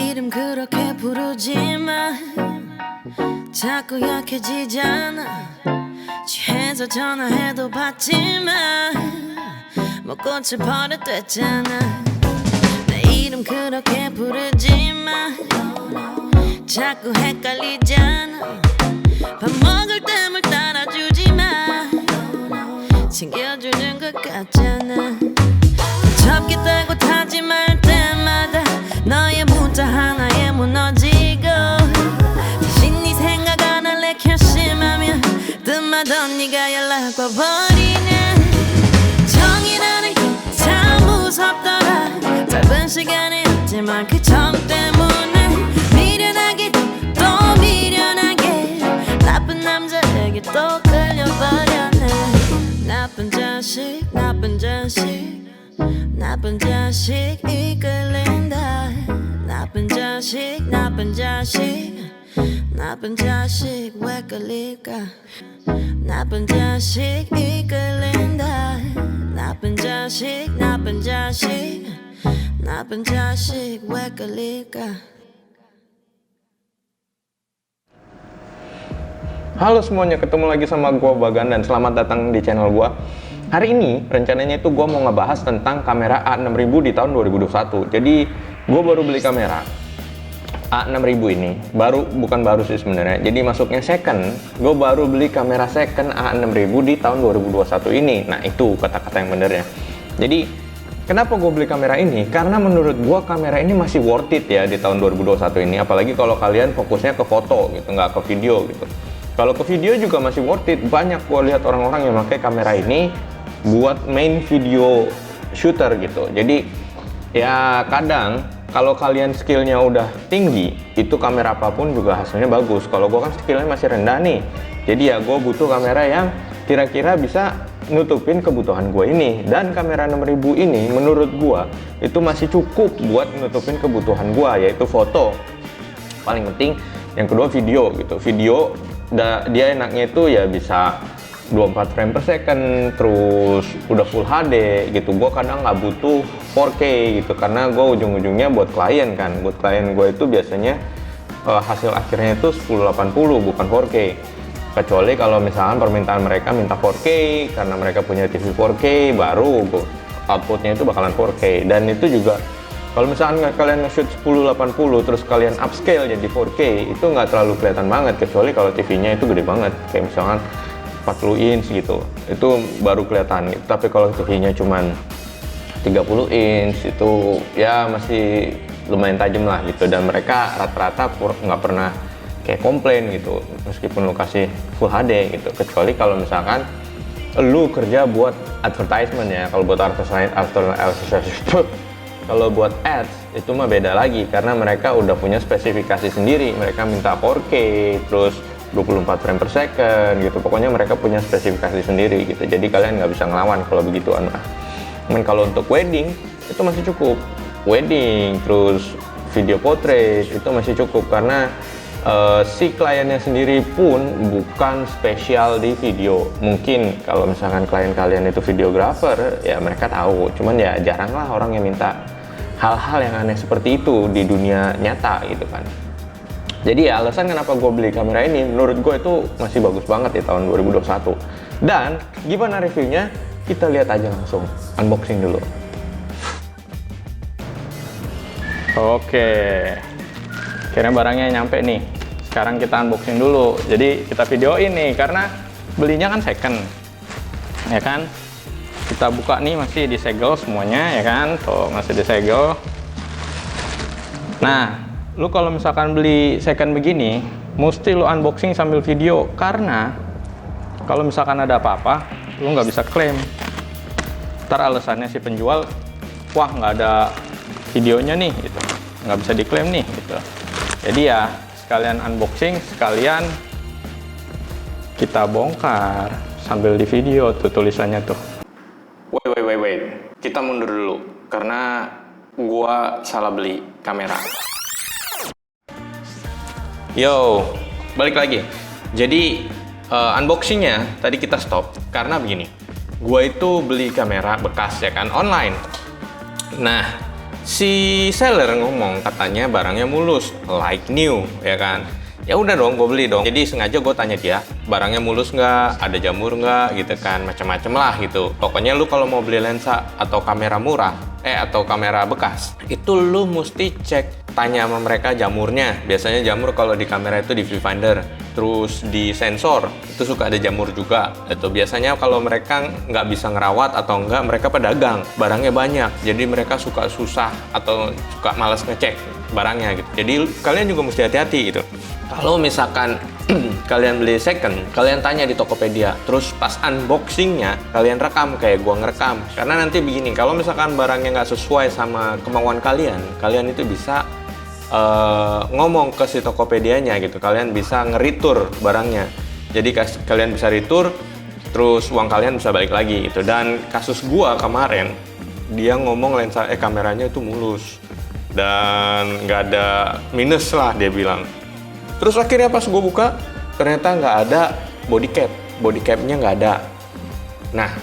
이름 그렇게 부르지 마. 자꾸 약해지잖아. 취해서 전화해도 받지 마. 뭐 꽃을 버릇됐잖아. 내 이름 그렇게 부르지 마. 자꾸 헷갈리잖아. 밥 먹을 때 물 따라주지 마. 챙겨주는 것 같잖아. 접기 떼고 타지 말 때마다 너의 문자 하나에 무너지고 다시 네 생각 안 할래 결심하면 뜸하던 네가 연락 와버리네. 정이라는 게 참 무섭더라. 짧은 시간이었지만 그 정 때문에 미련하게 또 미련하게 나쁜 남자에게 또 끌려버렸네. 나쁜 자식 나쁜 자식 나쁜 자식 이끌린다. 나쁜 자식 나쁜 자식 나쁜 자식 왜 끌릴까. 나쁜 자식 이끌린다. 나쁜 자식 나쁜 자식 나쁜 자식 왜 끌릴까. Halo semuanya, ketemu lagi sama gua Bagan dan selamat datang di channel gua. Hari ini rencananya itu gua mau ngebahas tentang kamera A6000 di tahun 2021. Jadi gua baru beli kamera A6000 ini, bukan baru sih sebenarnya. Jadi masuknya second. Gua baru beli kamera second A6000 di tahun 2021 ini. Nah, itu kata-kata yang benernya. Jadi kenapa gue beli kamera ini? Karena menurut gue kamera ini masih worth it ya di tahun 2021 ini. Apalagi kalau kalian fokusnya ke foto gitu, nggak ke video gitu. Kalau ke video juga masih worth it. Banyak gue lihat orang-orang yang pakai kamera ini buat main video shooter gitu. Jadi ya kadang kalau kalian skillnya udah tinggi, itu kamera apapun juga hasilnya bagus. Kalau gue kan skillnya masih rendah nih. Jadi ya gue butuh kamera yang kira-kira bisa nutupin kebutuhan gue ini. Dan kamera 6000 ini menurut gue itu masih cukup buat nutupin kebutuhan gue, yaitu foto paling penting, yang kedua video gitu. Video dia enaknya itu ya bisa 24 frame per second, terus udah full HD gitu. Gue kadang nggak butuh 4K gitu, karena gue ujung-ujungnya buat klien kan. Buat klien gue itu biasanya hasil akhirnya itu 1080 bukan 4K. Kecuali kalau misalkan permintaan mereka minta 4K karena mereka punya TV 4K, baru outputnya itu bakalan 4K. Dan itu juga kalau misalkan kalian nge-shoot 1080 terus kalian upscale jadi 4K, itu nggak terlalu kelihatan banget, kecuali kalau TV-nya itu gede banget kayak misalkan 40 inch gitu, itu baru kelihatan gitu. Tapi kalau TV-nya cuman 30 inch itu ya masih lumayan tajam lah gitu. Dan mereka rata-rata nggak pernah kayak komplain gitu meskipun lu kasih full HD gitu. Kecuali kalau misalkan lu kerja buat advertisement ya. Kalau buat kalau buat ads itu mah beda lagi, karena mereka udah punya spesifikasi sendiri. Mereka minta 4K terus 24 frame per second gitu. Pokoknya mereka punya spesifikasi sendiri gitu. Jadi kalian nggak bisa ngelawan kalau begituan lah. Cuman kalau untuk wedding itu masih cukup. Wedding terus video portrait itu masih cukup, karena si kliennya sendiri pun bukan spesial di video. Mungkin kalau misalkan klien kalian itu videographer ya mereka tahu, cuman ya jarang lah orang yang minta hal-hal yang aneh seperti itu di dunia nyata gitu kan. Jadi ya alasan kenapa gue beli kamera ini menurut gue itu masih bagus banget di tahun 2021. Dan gimana reviewnya? Kita lihat aja langsung, unboxing dulu. Oke, akhirnya barangnya nyampe nih. Sekarang kita unboxing dulu. Jadi kita videoin nih, karena belinya kan second, ya kan. Kita buka nih, masih disegel semuanya, ya kan. Tuh masih disegel. Nah, lu kalau misalkan beli second begini, mesti lu unboxing sambil video, karena kalau misalkan ada apa-apa, lu nggak bisa klaim. Ntar alasannya si penjual, wah nggak ada videonya nih, gitu, nggak bisa diklaim nih, gitu. Jadi ya sekalian unboxing, sekalian kita bongkar sambil di video tuh tulisannya tuh. Wait, kita mundur dulu karena gua salah beli kamera. Yo, balik lagi. Jadi unboxingnya tadi kita stop karena begini. Gua itu beli kamera bekas ya kan, online. Nah, si seller ngomong katanya barangnya mulus, like new, ya kan. Ya udah dong, gue beli dong. Jadi sengaja gue tanya dia, barangnya mulus nggak, ada jamur nggak, gitu kan, macam-macam lah gitu. Pokoknya lu kalau mau beli lensa atau kamera murah, atau kamera bekas, itu lu mesti cek, tanya sama mereka jamurnya. Biasanya jamur kalau di kamera itu di viewfinder, terus di sensor itu suka ada jamur juga. Itu biasanya kalau mereka nggak bisa ngerawat atau enggak, mereka pedagang, barangnya banyak, jadi mereka suka susah atau suka malas ngecek barangnya gitu. Jadi kalian juga mesti hati-hati gitu. Kalau misalkan kalian beli second, kalian tanya di Tokopedia, terus pas unboxingnya kalian rekam kayak gua ngerekam. Karena nanti begini, kalau misalkan barangnya nggak sesuai sama kemauan kalian, kalian itu bisa ngomong ke si Tokopedianya gitu. Kalian bisa ngeritur barangnya. Jadi kalian bisa retur, terus uang kalian bisa balik lagi gitu. Dan kasus gua kemarin, dia ngomong lensa kameranya itu mulus dan nggak ada minus lah dia bilang. Terus akhirnya pas gue buka, ternyata nggak ada body cap. Body capnya nggak ada. Nah,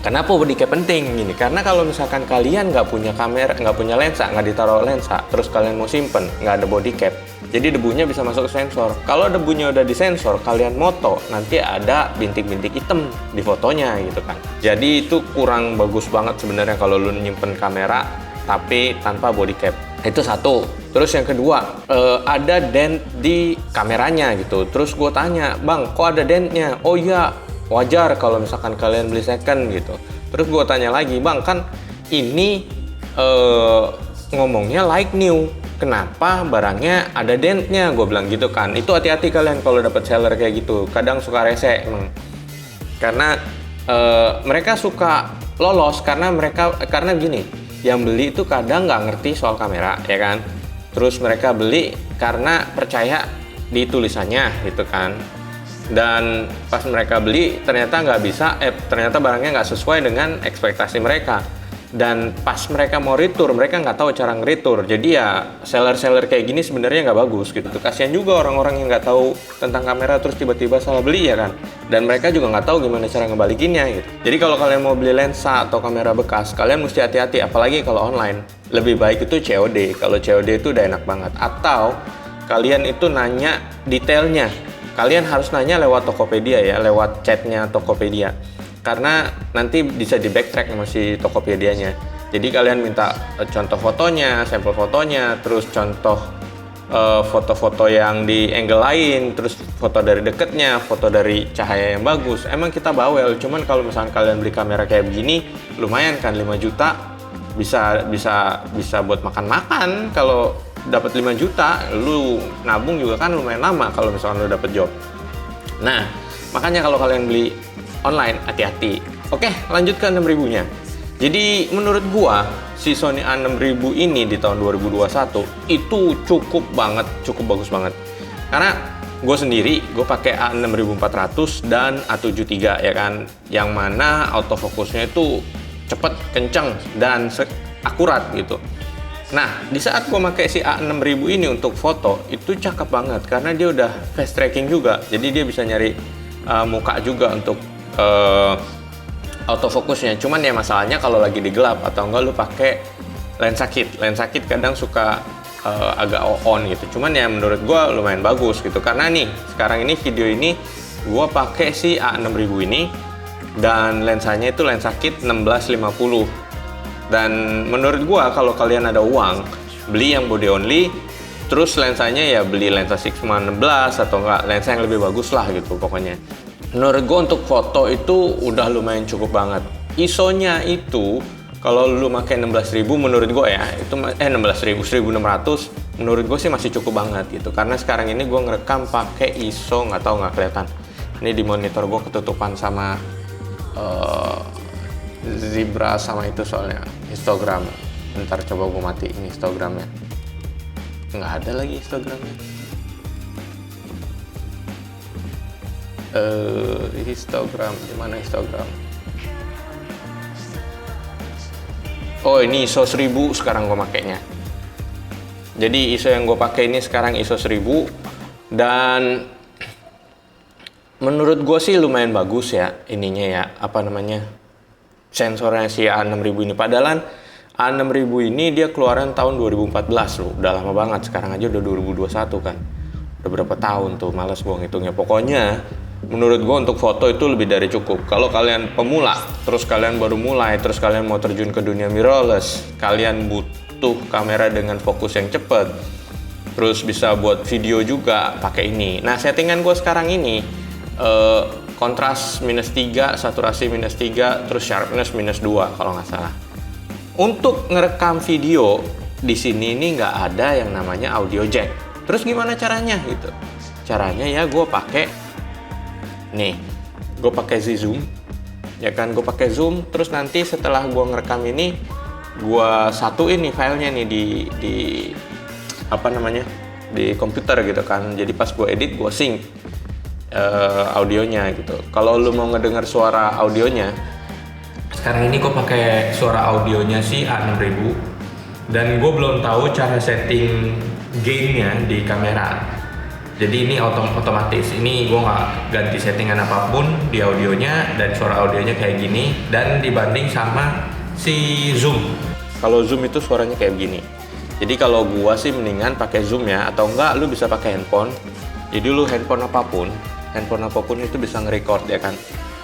kenapa body cap penting gini? Karena kalau misalkan kalian nggak punya kamera, nggak punya lensa, nggak ditaruh lensa, terus kalian mau simpen, nggak ada body cap, jadi debunya bisa masuk ke sensor. Kalau debunya udah di sensor, kalian moto, nanti ada bintik-bintik hitam di fotonya gitu kan. Jadi itu kurang bagus banget sebenarnya kalau lu nyimpen kamera tapi tanpa body cap. Itu satu. Terus yang kedua, ada dent di kameranya gitu. Terus gue tanya, bang, kok ada dentnya? Oh iya, wajar kalau misalkan kalian beli second gitu. Terus gue tanya lagi, bang, kan ini ngomongnya like new, kenapa barangnya ada dentnya? Gue bilang gitu kan. Itu hati-hati kalian kalau dapat seller kayak gitu. Kadang suka rese emang. Karena mereka suka lolos karena gini, yang beli itu kadang nggak ngerti soal kamera, ya kan? Terus mereka beli karena percaya di tulisannya gitu kan. Dan pas mereka beli ternyata ternyata barangnya nggak sesuai dengan ekspektasi mereka. Dan pas mereka mau retur, mereka nggak tahu cara ngeritur. Jadi ya seller-seller kayak gini sebenarnya nggak bagus gitu. Kasihan juga orang-orang yang nggak tahu tentang kamera terus tiba-tiba salah beli, ya kan. Dan mereka juga nggak tahu gimana cara ngebalikinnya gitu. Jadi kalau kalian mau beli lensa atau kamera bekas, kalian mesti hati-hati. Apalagi kalau online, lebih baik itu COD. Kalau COD itu udah enak banget. Atau kalian itu nanya detailnya. Kalian harus nanya lewat Tokopedia ya, lewat chatnya Tokopedia. Karena nanti bisa di backtrack sama si Tokopedianya. Jadi kalian minta contoh fotonya, sampel fotonya, terus contoh foto-foto yang di angle lain, terus foto dari deketnya, foto dari cahaya yang bagus. Emang kita bawel, cuman kalau misalnya kalian beli kamera kayak begini, lumayan kan 5 juta bisa buat makan-makan. Kalau dapat 5 juta, lu nabung juga kan lumayan lama kalau misalkan lu dapat job. Nah, makanya kalau kalian beli online, hati-hati. Oke, lanjut ke 6000-nya. Jadi menurut gua, si Sony A6000 ini di tahun 2021 itu cukup bagus banget. Karena gue sendiri, gue pakai A6400 dan A73 ya kan, yang mana autofocusnya itu cepet, kenceng, dan akurat gitu. Nah, di saat gue pakai si A6000 ini untuk foto, itu cakep banget karena dia udah fast tracking juga. Jadi dia bisa nyari muka juga untuk autofokusnya. Cuman ya masalahnya kalau lagi di gelap atau enggak lu pakai lensa kit kadang suka agak on gitu. Cuman ya menurut gua lumayan bagus gitu. Karena nih sekarang ini video ini gua pakai si A6000 ini dan lensanya itu lensa kit 1650. Dan menurut gua kalau kalian ada uang beli yang body only, terus lensanya ya beli lensa Sigma 16 atau enggak lensa yang lebih bagus lah gitu pokoknya. Menurut gue untuk foto itu udah lumayan cukup banget. ISO-nya itu kalau lu pakai 16.000 menurut gue ya, itu 16.000, 1600 menurut gue sih masih cukup banget gitu. Karena sekarang ini gue ngerekam pakai ISO, nggak kelihatan. Ini di monitor gue ketutupan sama zebra sama itu soalnya histogram. Ntar coba gue matiin histogramnya. Nggak ada lagi histogramnya. Histogram, gimana histogram? Oh, ini ISO 1000 sekarang gue makainya. Jadi ISO yang gue pakai ini sekarang ISO 1000 dan menurut gue sih lumayan bagus ya ininya ya, apa namanya, sensornya si A6000 ini. Padahal A6000 ini dia keluaran tahun 2014 loh, udah lama banget. Sekarang aja udah 2021 kan. Udah berapa tahun tuh, males gua ngitungnya. Pokoknya menurut gua untuk foto itu lebih dari cukup. Kalau kalian pemula, terus kalian baru mulai, terus kalian mau terjun ke dunia mirrorless, kalian butuh kamera dengan fokus yang cepet, terus bisa buat video juga, pakai ini. Nah, settingan gua sekarang ini kontras -3, saturasi -3, terus sharpness -2 kalau nggak salah. Untuk ngerekam video di sini ini nggak ada yang namanya audio jack. Terus gimana caranya gitu? Caranya ya gue pakai nih, gue pakai Z-Zoom, ya kan? Gue pakai zoom. Terus nanti setelah gue ngerekam ini, gue satuin nih filenya nih di apa namanya, di komputer gitu kan. Jadi pas gue edit gue sync audionya gitu. Kalau lu mau ngedenger suara audionya, sekarang ini gue pakai suara audionya si A6000 dan gue belum tahu cara setting gainnya di kamera. Jadi ini otomatis, ini gue nggak ganti settingan apapun di audionya dan suara audionya kayak gini. Dan dibanding sama si zoom, kalau zoom itu suaranya kayak gini. Jadi kalau gue sih mendingan pakai zoom ya, atau enggak lu bisa pakai handphone. Jadi lu handphone apapun itu bisa nge-record ya kan.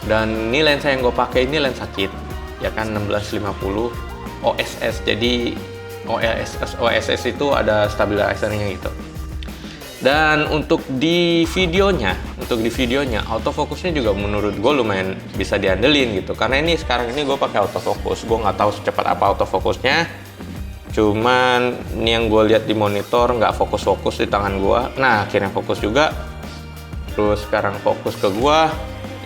Dan ini lensa yang gue pakai ini lensa kit ya kan, 1650 OSS. Jadi OSS itu ada stabilizernya gitu. Dan untuk di videonya autofocusnya juga menurut gue lumayan bisa diandelin gitu. Karena ini sekarang ini gue pakai autofocus, gue nggak tahu secepat apa autofocusnya. Cuman ini yang gue lihat di monitor nggak fokus di tangan gue. Nah akhirnya fokus juga. Terus sekarang fokus ke gue,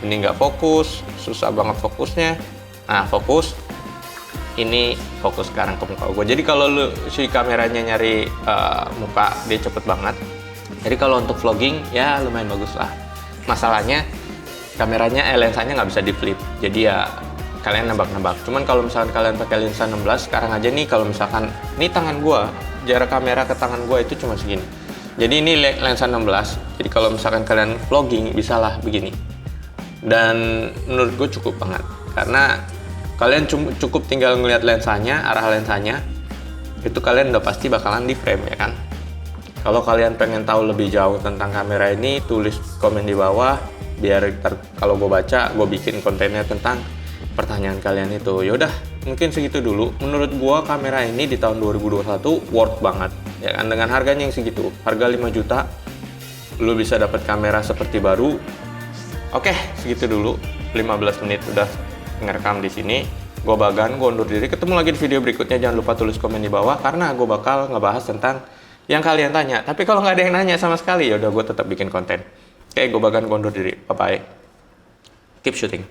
ini nggak fokus, susah banget fokusnya. Nah fokus, ini fokus sekarang ke muka gue. Jadi kalau lu si kameranya nyari muka, dia cepet banget. Jadi kalau untuk vlogging ya lumayan bagus lah. Masalahnya kameranya lensanya nggak bisa di flip. Jadi ya kalian nebak-nebak. Cuman kalau misalkan kalian pakai lensa 16 sekarang aja nih, kalau misalkan ini tangan gue, jarak kamera ke tangan gue itu cuma segini. Jadi ini lensa 16. Jadi kalau misalkan kalian vlogging bisalah begini. Dan menurut gue cukup banget. Karena kalian cukup tinggal ngelihat lensanya, arah lensanya, itu kalian udah pasti bakalan di frame ya kan. Kalau kalian pengen tahu lebih jauh tentang kamera ini, tulis komen di bawah, biar kalau gue baca, gue bikin kontennya tentang pertanyaan kalian itu. Yaudah, mungkin segitu dulu. Menurut gue kamera ini di tahun 2021 worth banget ya kan, dengan harganya yang segitu, harga 5 juta lu bisa dapat kamera seperti baru. Oke, segitu dulu. 15 menit udah ngerekam di sini. Gue Bagan, gue undur diri. Ketemu lagi di video berikutnya. Jangan lupa tulis komen di bawah karena gue bakal ngebahas tentang yang kalian tanya. Tapi kalau nggak ada yang nanya sama sekali, ya udah gue tetap bikin konten. Oke, gue Bagan, gue undur diri. Bye bye. Keep shooting.